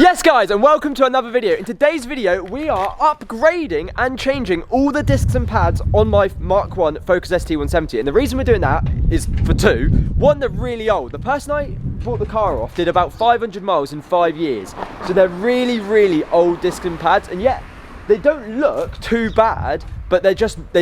Yes guys, and welcome to another video. In today's video, we are upgrading and changing all the discs and pads on my Mk1 Focus ST170. And the reason we're doing that is for two. One, they're really old. The person I bought the car off did about 500 miles in 5 years. So they're really old discs and pads, and yet they don't look too bad, but they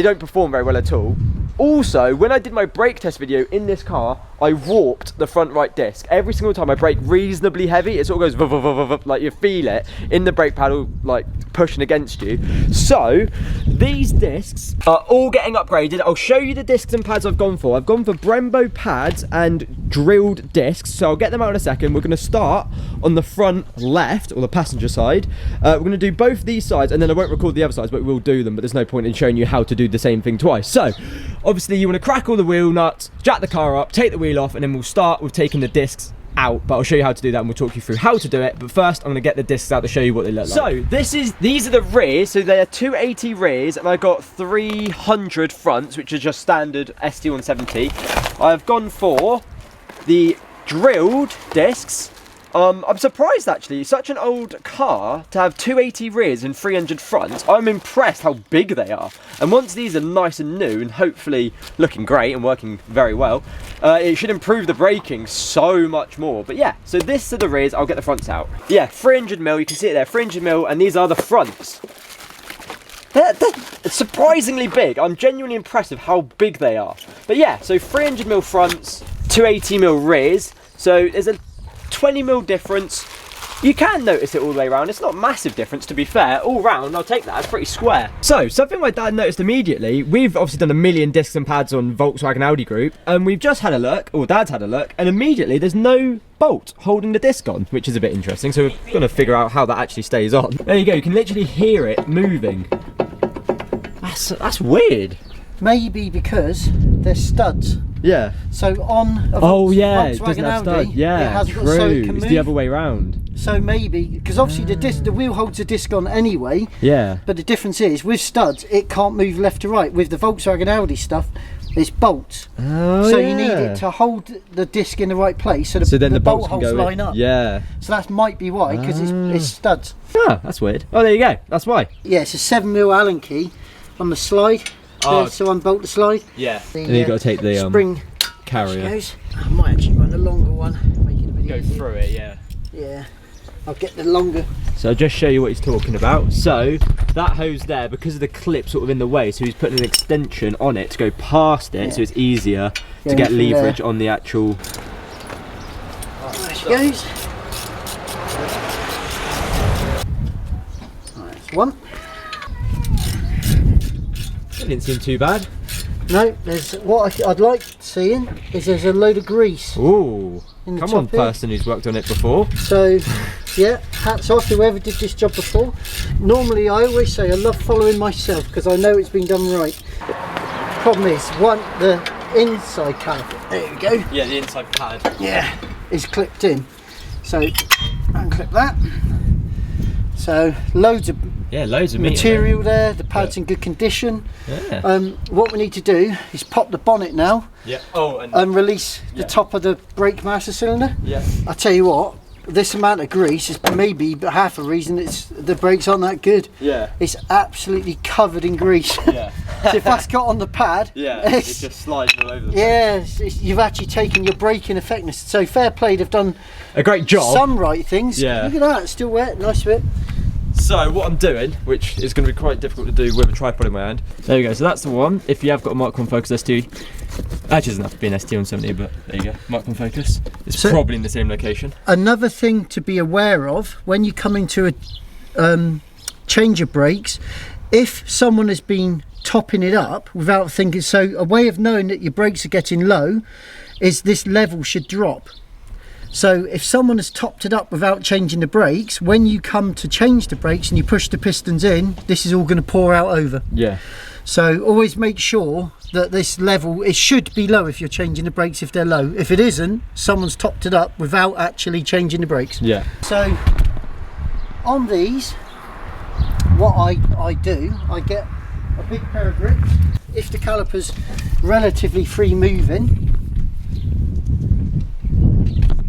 don't perform very well at all. Also, when I did my brake test video in this car, I warped the front right disc. Every single time I brake reasonably heavy, it sort of goes vuv, like you feel it in the brake pedal, like pushing against you. So these discs are all getting upgraded. I'll show you the discs and pads I've gone for. I've gone for Brembo pads and drilled discs, so I'll get them out in a second. We're going to start on the front left, or the passenger side. We're going to do both these sides, and then I won't record the other sides, but we'll do them. But there's no point in showing you how to do the same thing twice. So obviously you want to crack all the wheel nuts, jack the car up, take the wheel off, and then we'll start with taking the discs out. But I'll show you how to do that, and we'll talk you through how to do it. But first, I'm going to get the discs out to show you what they look like. So these are the rears. So they are 280 rears, and I got 300 fronts, which are just standard ST170. I've gone for the drilled discs. I'm surprised actually, such an old car to have 280 rears and 300 fronts. I'm impressed how big they are. And once these are nice and new and hopefully looking great and working very well, it should improve the braking so much more. But yeah, so this are the rears, I'll get the fronts out. Yeah, 300mm, you can see it there, 300mm, and these are the fronts. They're surprisingly big. I'm genuinely impressed with how big they are. But yeah, so 300mm fronts, 280mm rears. So there's a 20mm difference. You can notice it all the way around. It's not a massive difference, to be fair. All round, I'll take that. It's pretty square. So something my dad noticed immediately, we've obviously done a million discs and pads on Volkswagen Audi group, and we've just had a look, or dad's had a look, and immediately there's no bolt holding the disc on, which is a bit interesting. So we're going to figure out how that actually stays on. There you go, you can literally hear it moving. That's weird. Maybe because they're studs. Yeah. So on a Volkswagen Volkswagen Audi, stud. Yeah, it has true. got, so it can it's move. the other way round. So maybe because obviously the wheel holds the disc on anyway. Yeah. But the difference is with studs, it can't move left to right. With the Volkswagen Audi stuff, it's bolts. Oh, so yeah. you need it to hold the disc in the right place, so then the bolt bolts holes can go line up. Yeah. So that might be why, because it's studs. Ah, that's weird. Oh, there you go. That's why. Yeah, it's a 7mm Allen key on the slide. So unbolt the slide. Yeah. And you've got to take the spring carrier. Goes. I might actually run the longer one, make it a bit Go easier. through it, yeah. Yeah, I'll get the longer. So I'll just show you what he's talking about. So that hose there, because of the clip sort of in the way, so he's putting an extension on it to go past it, so it's easier to get leverage on the actual. There she goes. Right, that's one. It didn't seem too bad. No, there's what I'd like seeing is there's a load of grease. Ooh, in the come top on, here. person who's worked on it before. So, yeah, hats off to whoever did this job before. Normally, I always say I love following myself because I know it's been done right. Problem is, the inside caliper. There we go. Yeah, the inside pad. Yeah, is clipped in. So, unclip that. So, loads of material there. The pad's in good condition. Yeah. What we need to do is pop the bonnet now. Yeah. Oh, and release the top of the brake master cylinder. Yeah. I tell you what, this amount of grease is maybe half a reason the brakes aren't that good. Yeah. It's absolutely covered in grease. Yeah. So if that's got on the pad, it's just sliding all over the place. Yeah, you've actually taken your braking effectiveness. So fair play, they've done a great job. Some right things. Yeah. Look at that, it's still wet, nice bit. So what I'm doing, which is going to be quite difficult to do with a tripod in my hand. There you go, so that's the one. If you have got a Mk1 Focus ST, actually doesn't have to be an ST170, but there you go, Mk1 Focus. It's probably in the same location. Another thing to be aware of, when you come into a change of brakes, if someone has been topping it up without thinking, so a way of knowing that your brakes are getting low is this level should drop. So if someone has topped it up without changing the brakes, when you come to change the brakes and you push the pistons in, this is all going to pour out over. Yeah. So always make sure that this level, it should be low if you're changing the brakes if they're low. If it isn't, someone's topped it up without actually changing the brakes. Yeah. So on these, what I do, I get a big pair of grips. If the caliper's relatively free moving,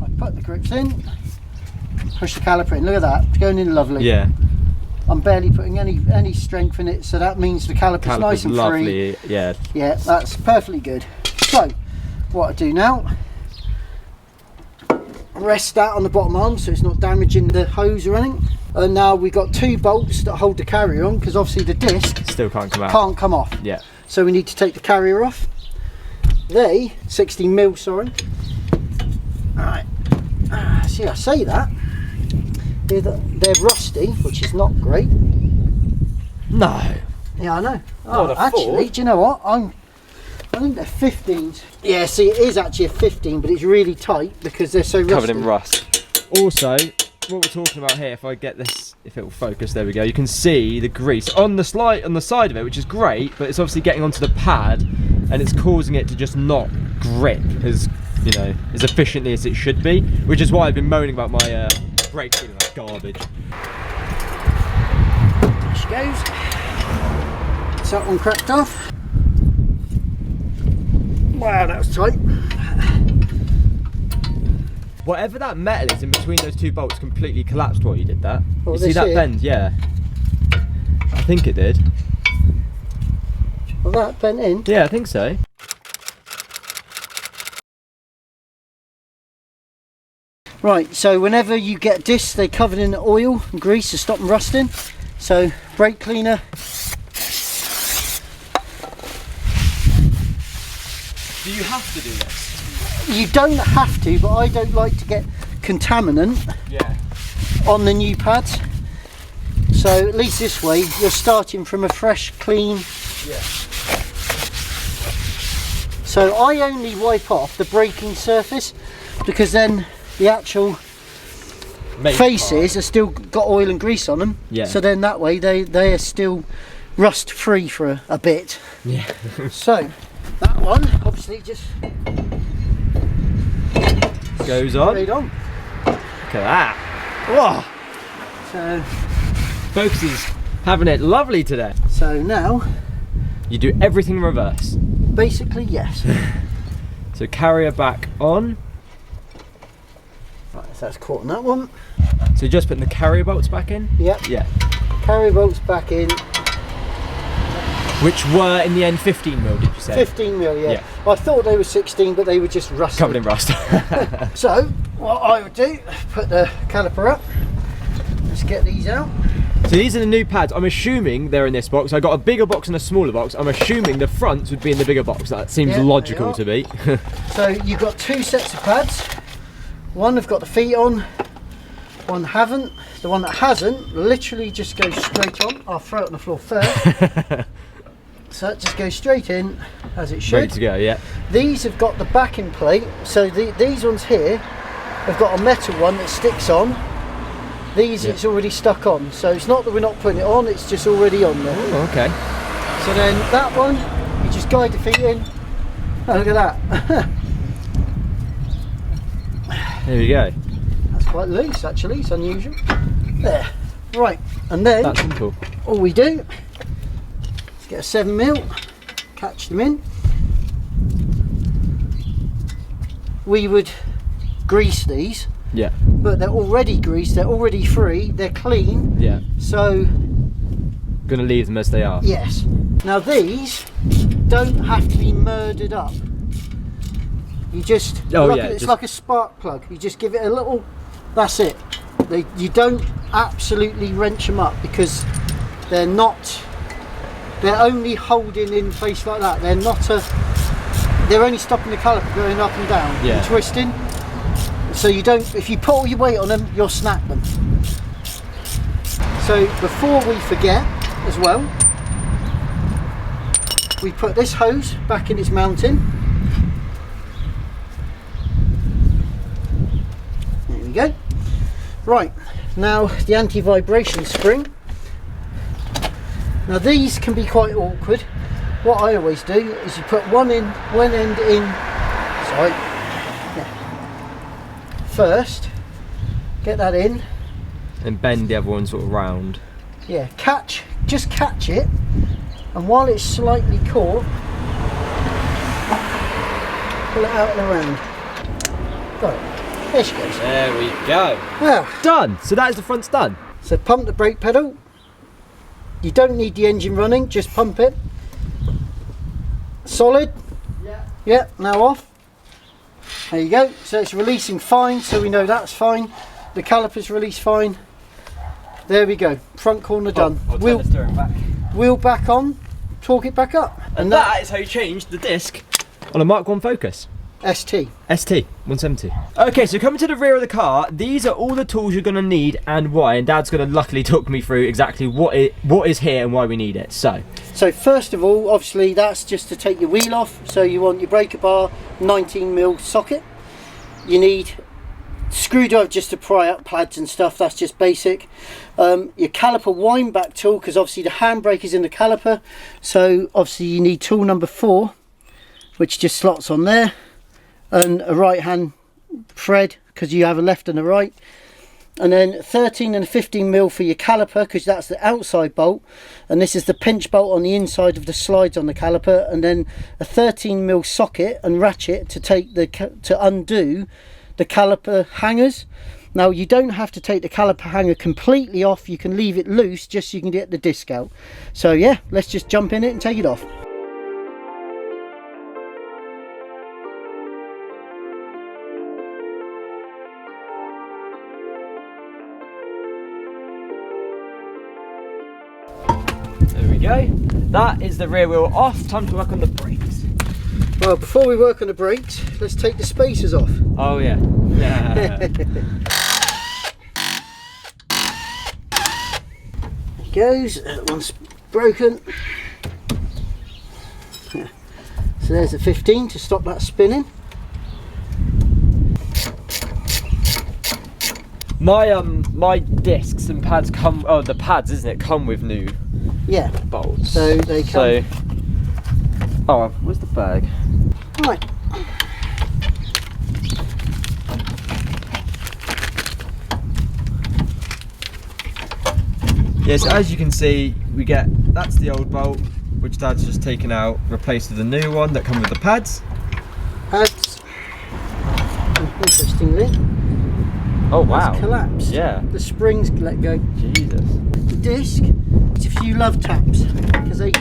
I put the grips in, push the caliper in. Look at that, it's going in lovely. Yeah. I'm barely putting any strength in it, so that means the caliper's nice and lovely, free. yeah. Yeah, that's perfectly good. So, what I do now, rest that on the bottom arm so it's not damaging the hose or anything. And now we've got 2 bolts that hold the carrier on, because obviously the disc Still can't come out. can't come off. Yeah. So we need to take the carrier off. They, 16mm, sorry. Alright, see, I say that. They're rusty, which is not great. No. Yeah, I know. What a actually, Ford. do you know what? I think they're 15s. Yeah, see, it is actually a 15, but it's really tight because they're so rusty. Covered in rust. Also, what we're talking about here, if I get this, if it will focus, there we go. You can see the grease on the side of it, which is great, but it's obviously getting onto the pad, and it's causing it to just not grip as, you know, as efficiently as it should be. Which is why I've been moaning about my brake feeling like garbage. There she goes. Is that one cracked off? Wow, that was tight. Whatever that metal is in between those 2 bolts completely collapsed while you did that. Oh, you see that bend? Yeah. I think it did. Well, that bent in. Yeah, I think so. Right, so whenever you get discs, they're covered in oil and grease to stop them rusting. So, brake cleaner. Do you have to do this? You don't have to, but I don't like to get contaminant on the new pads. So at least this way, you're starting from a fresh, clean. Yeah. So I only wipe off the braking surface, because then the actual faces are still got oil and grease on them. Yeah. So then that way they are still rust free for a bit. Yeah. So that one obviously just goes on. straight on. Look at that. Whoa. So Focus is having it lovely today. So now You do everything in reverse. basically yes. So carrier back on. Right, so that's caught on that one. So just putting the carrier bolts back in? Yep. Yeah. Carrier bolts back in. Which were in the end 15mm, did you say? 15mm, yeah. I thought they were 16, but they were just rusty. Covered in rust. So what I would do, put the caliper up. Let's get these out. So these are the new pads. I'm assuming they're in this box. I got a bigger box and a smaller box. I'm assuming the fronts would be in the bigger box. That seems Yeah, logical to me. So you've got two sets of pads. One have got the feet on, one haven't. The one that hasn't literally just goes straight on. I'll throw it on the floor first. So it just goes straight in as it should. Ready to go, yeah. These have got the backing plate. So these ones here have got a metal one that sticks on. These it's already stuck on. So it's not that we're not putting it on, it's just already on there. Oh, okay. So then that one, you just guide the feet in. Oh, look at that. There we go. That's quite loose actually, it's unusual. There. Right, and then That's simple. all we do is get a 7mm, catch them in. We would grease these, Yeah. but they're already greased, they're already free, they're clean. Yeah. So Gonna leave them as they are. yes. Now these don't have to be murdered up. You just, it's like a spark plug. You just give it a little, that's it. You don't absolutely wrench them up because they're only holding in place like that. They're only stopping the caliper going up and down and twisting. So you don't, if you put all your weight on them, you'll snap them. So before we forget as well, we put this hose back in its mounting. There we go. Right, now the anti-vibration spring. Now these can be quite awkward. What I always do is you put one end in, first, get that in. And bend the other one sort of round. Yeah, just catch it, and while it's slightly caught, pull it out and around. Got it. There she goes. There we go. Well, Done. So that is the front's done. so pump the brake pedal. You don't need the engine running, just pump it. Solid. Yeah, now off. There you go. So it's releasing fine, so we know that's fine. The caliper's released fine. There we go. Front corner done. I'll turn the steering back. Wheel back on, torque it back up. And that is how you change the disc on a Mk1 Focus ST170. Okay, so coming to the rear of the car, these are all the tools you're going to need and why, and Dad's going to luckily talk me through exactly what is here and why we need it. So first of all, obviously that's just to take your wheel off. So you want your breaker bar, 19mm socket. You need screwdriver just to pry up pads and stuff, that's just basic. Your caliper wind back tool, because obviously the handbrake is in the caliper, so obviously you need tool number 4, which just slots on there, and a right hand thread because you have a left and a right, and then 13 and 15mm for your caliper, because that's the outside bolt, and this is the pinch bolt on the inside of the slides on the caliper, and then a 13mm socket and ratchet to undo the caliper hangers. Now you don't have to take the caliper hanger completely off, you can leave it loose just so you can get the disc out. So yeah, let's just jump in it and take it off. there we go. That is the rear wheel off. Time to work on the brakes. Well, before we work on the brakes, let's take the spacers off. Oh yeah. Yeah. There goes, that one's broken. So there's a 15 to stop that spinning. My discs and pads come, oh the pads isn't it, come with new bolts. So they come. So, oh, where's the bag? Right. Yes, as you can see, we get, that's the old bolt, which Dad's just taken out, replaced with a new one that comes with the pads. Pads. Interestingly. Oh wow. It's collapsed. Yeah. The springs let go. Jesus. The disc, it's a few love taps, because they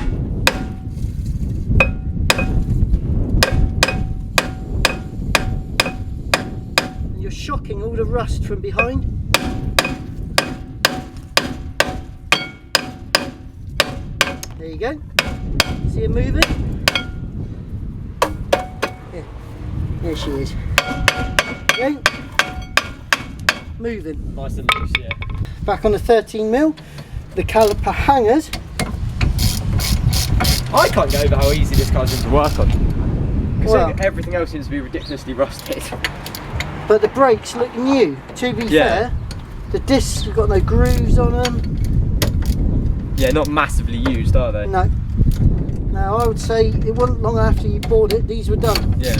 you're shocking all the rust from behind. There you go. See her moving? Yeah. There she is. Okay. Moving. Nice and loose, yeah. Back on the 13mm, the caliper hangers. I can't get over how easy this car's going to work on. Because Well, everything else seems to be ridiculously rusted. but the brakes look new. To be fair, the discs have got no grooves on them. Yeah, not massively used, are they? No. Now I would say it wasn't long after you bought it, these were done. Yeah.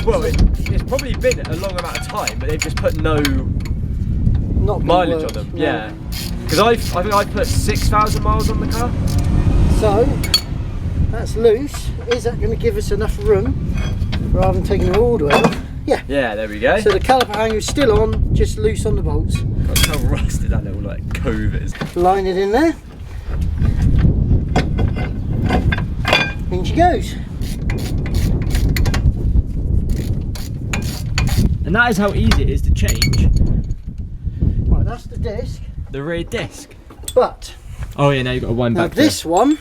Well, it's probably been a long amount of time, but they've just put no Not been mileage worked, on them. no. Yeah. Because I think I put 6,000 miles on the car. So that's loose. Is that going to give us enough room rather than taking them all the way off? Yeah. Yeah, there we go. So the caliper hanger is still on, just loose on the bolts. That's how rusted that little like cove is. Line it in there. In she goes. And that is how easy it is to change Right, that's the disc. the rear disc. But Oh yeah, now you've got a wind now back this one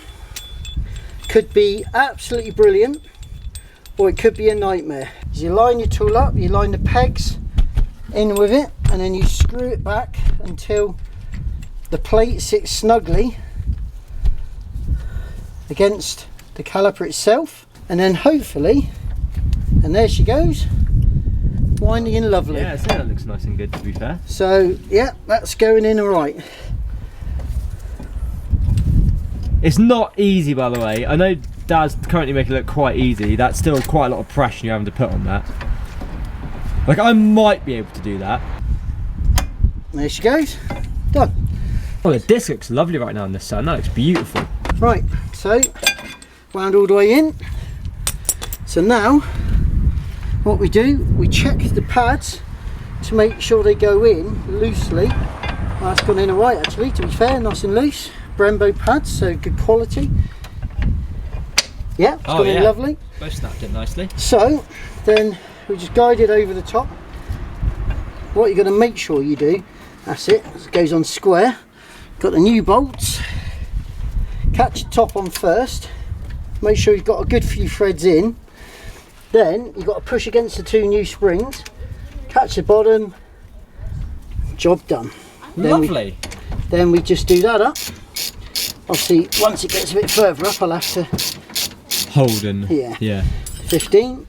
could be absolutely brilliant, or it could be a nightmare. As you line your tool up, you line the pegs in with it, and then you screw it back until the plate sits snugly against the caliper itself, and then hopefully, and there she goes, winding in lovely. Yeah, so that looks nice and good, to be fair. So yeah, that's going in all right. It's not easy, by the way. I know Dad's currently making it look quite easy. That's still quite a lot of pressure you're having to put on that. Like, I might be able to do that. There she goes, done. Oh, the disc looks lovely right now in the sun. That looks beautiful. Right, so wound all the way in. So now what we do, we check the pads to make sure they go in loosely. That's gone in alright actually, to be fair, nice and loose. Brembo pads, so good quality. Yeah, it's gone in lovely. Both snapped in nicely. So then we just guide it over the top. What you're going to make sure you do, that's it, it goes on square. Got the new bolts. Catch the top on first. Make sure you've got a good few threads in. Then you've got to push against the 2 new springs. Catch the bottom. Job done. Lovely. Then we just do that up. Obviously, once it gets a bit further up, I'll have to hold and yeah. 15.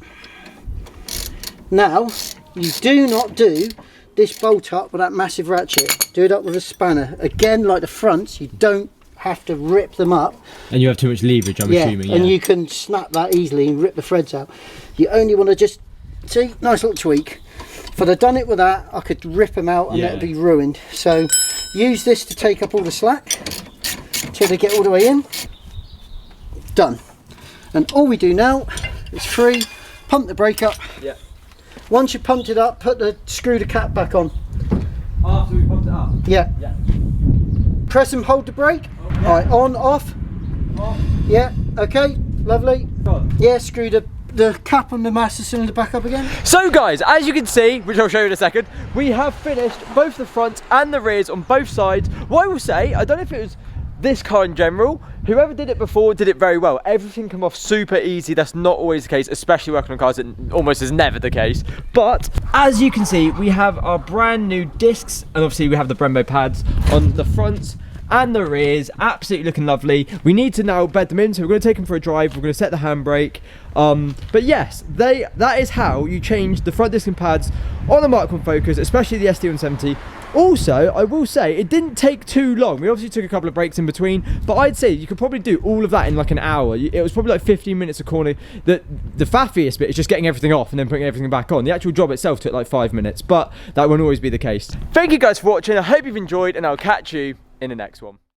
Now, you do not do this bolt up with that massive ratchet. Do it up with a spanner. Again, like the fronts, you don't have to rip them up. And you have too much leverage, I'm assuming. And you can snap that easily and rip the threads out. You only want to just, see, nice little tweak. If I'd have done it with that, I could rip them out and it'd be ruined. So use this to take up all the slack till they get all the way in. Done. And all we do now is free, pump the brake up. Yeah. Once you've pumped it up, screw the cap back on. After we pumped it up? Yeah. Yeah. Press and hold the brake. Oh, yeah. Alright, on, off. Off. Yeah, okay, lovely. On. Yeah, screw the cap on the master cylinder back up again. So guys, as you can see, which I'll show you in a second, we have finished both the front and the rears on both sides. What I will say, I don't know if it was this car in general, whoever did it before did it very well. Everything came off super easy. That's not always the case, especially working on cars. It almost is never the case. But as you can see, we have our brand new discs, and obviously we have the Brembo pads on the fronts and the rears, absolutely looking lovely. We need to now bed them in, so we're going to take them for a drive. We're going to set the handbrake. But yes, that is how you change the front disc and pads on the Mk1 Focus, especially the ST170. Also, I will say, it didn't take too long. We obviously took a couple of breaks in between, but I'd say you could probably do all of that in like an hour. It was probably like 15 minutes a corner. The faffiest bit is just getting everything off and then putting everything back on. The actual job itself took like 5 minutes, but that won't always be the case. Thank you guys for watching. I hope you've enjoyed, and I'll catch you in the next one.